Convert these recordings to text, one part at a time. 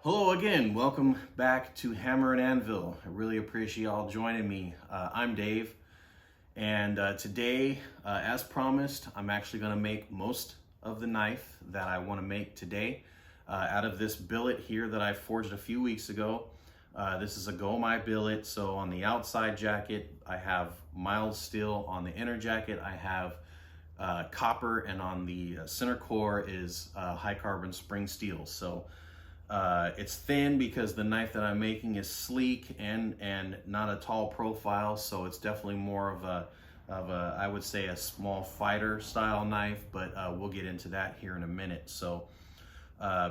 Hello again, welcome back to Hammer and Anvil. I really appreciate y'all joining me. I'm Dave, and today, as promised, I'm actually going to make most of the knife that I want to make today out of this billet here that I forged a few weeks ago. This is a Gomai billet, so on the outside jacket I have mild steel, on the inner jacket I have copper, and on the center core is high carbon spring steel. So it's thin because the knife that I'm making is sleek and not a tall profile, so it's definitely more of a I would say a small fighter style knife, but we'll get into that here in a minute. So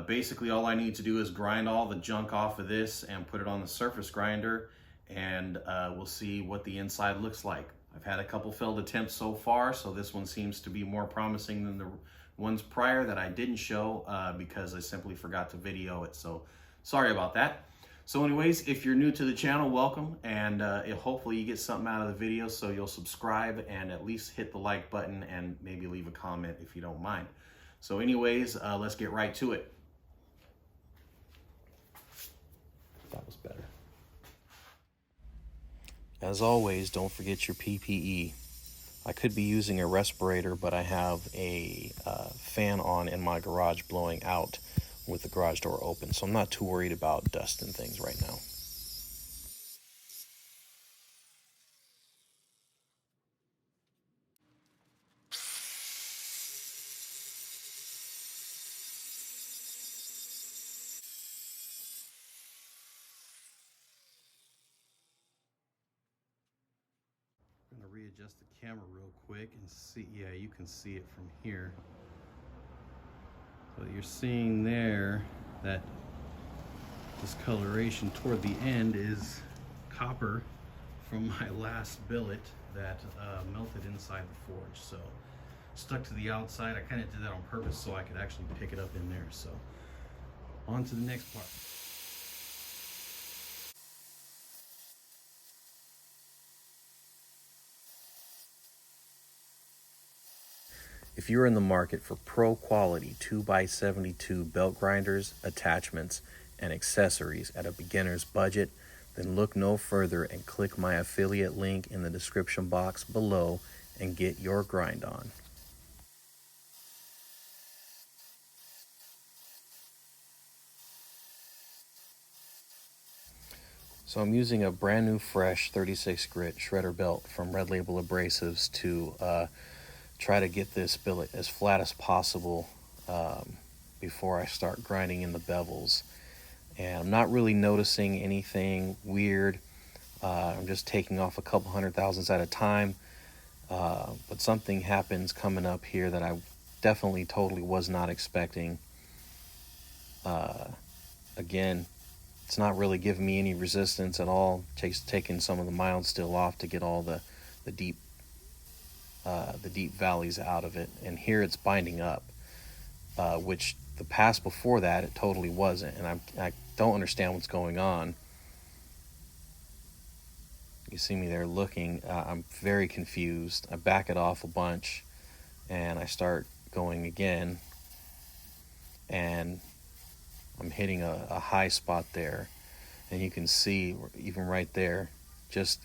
basically all I need to do is grind all the junk off of this and put it on the surface grinder, and we'll see what the inside looks like. I've had a couple failed attempts so far, so this one seems to be more promising than the ones prior that I didn't show because I simply forgot to video it. So sorry about that. So anyways, if you're new to the channel, welcome, and hopefully you get something out of the video, so you'll subscribe and at least hit the like button and maybe leave a comment if you don't mind. So anyways, let's get right to it. That was better. As always, don't forget your PPE. I could be using a respirator, but I have a fan on in my garage blowing out with the garage door open, so I'm not too worried about dust and things right now. I'm going to readjust the camera real quick and see. Yeah, you can see it from here. So you're seeing there that discoloration toward the end is copper from my last billet that melted inside the forge. So stuck to the outside. I kind of did that on purpose so I could actually pick it up in there. So on to the next part. If you're in the market for pro quality 2x72 belt grinders, attachments, and accessories at a beginner's budget, then look no further and click my affiliate link in the description box below and get your grind on. So I'm using a brand new fresh 36 grit shredder belt from Red Label Abrasives to try to get this billet as flat as possible before I start grinding in the bevels. And I'm not really noticing anything weird. I'm just taking off a couple hundred thousandths at a time. But something happens coming up here that I definitely totally was not expecting. Again, it's not really giving me any resistance at all. Just taking some of the mild steel off to get all the deep valleys out of it. And here it's binding up, which the pass before that it totally wasn't, and I don't understand what's going on. You see me there looking. I'm very confused. I back it off a bunch and I start going again, and I'm hitting a high spot there, and you can see even right there just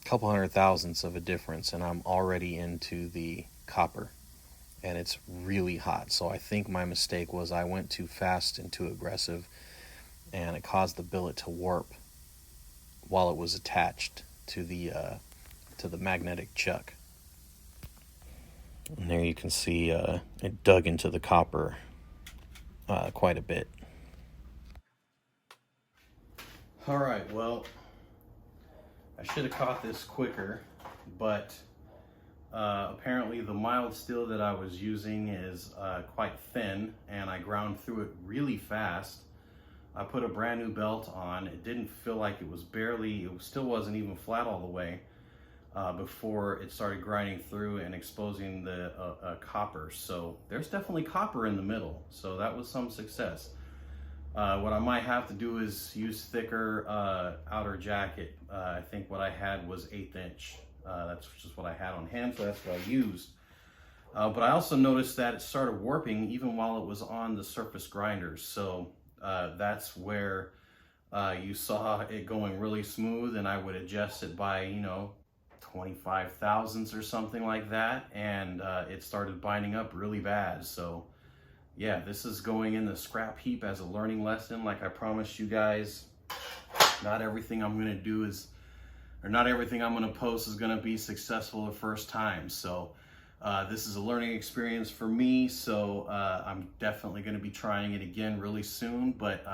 a couple hundred thousandths of a difference, and I'm already into the copper, and it's really hot. So I think my mistake was I went too fast and too aggressive, and it caused the billet to warp while it was attached to the magnetic chuck. And there you can see it dug into the copper quite a bit. All right, well, I should have caught this quicker, but apparently the mild steel that I was using is quite thin, and I ground through it really fast. I put a brand new belt on. It didn't feel like it was it still wasn't even flat all the way before it started grinding through and exposing the copper. So there's definitely copper in the middle, so that was some success. What I might have to do is use thicker outer jacket. I think what I had was 1/8 inch. That's just what I had on hand, so that's what I used. But I also noticed that it started warping even while it was on the surface grinders. So that's where you saw it going really smooth, and I would adjust it by, you know, 25 thousandths or something like that, and it started binding up really bad. So yeah, this is going in the scrap heap as a learning lesson. Like I promised you guys, not everything I'm gonna do is, or not everything I'm gonna post is gonna be successful the first time. So this is a learning experience for me, so I'm definitely gonna be trying it again really soon, but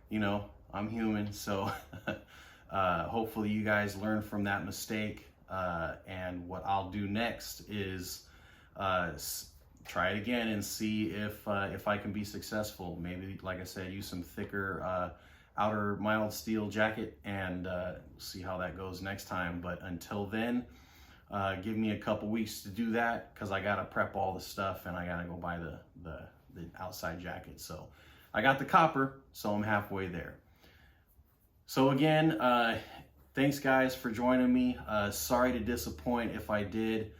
you know, I'm human, so hopefully you guys learn from that mistake. And what I'll do next is try it again and see if I can be successful. Maybe, like I said, use some thicker outer mild steel jacket and see how that goes next time. But until then, give me a couple weeks to do that, because I gotta prep all the stuff and I gotta go buy the outside jacket. So I got the copper, so I'm halfway there. So again, thanks guys for joining me. Sorry to disappoint if I did,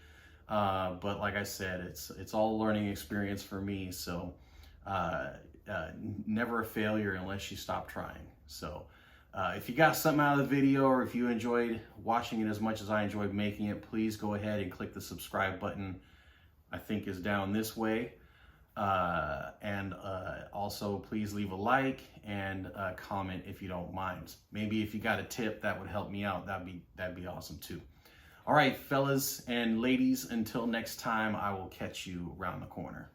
but like I said, it's all a learning experience for me. So never a failure unless you stop trying. So if you got something out of the video, or if you enjoyed watching it as much as I enjoyed making it, please go ahead and click the subscribe button. I think is down this way. And also please leave a like and comment if you don't mind. Maybe if you got a tip that would help me out, that'd be awesome too. All right, fellas and ladies, until next time, I will catch you around the corner.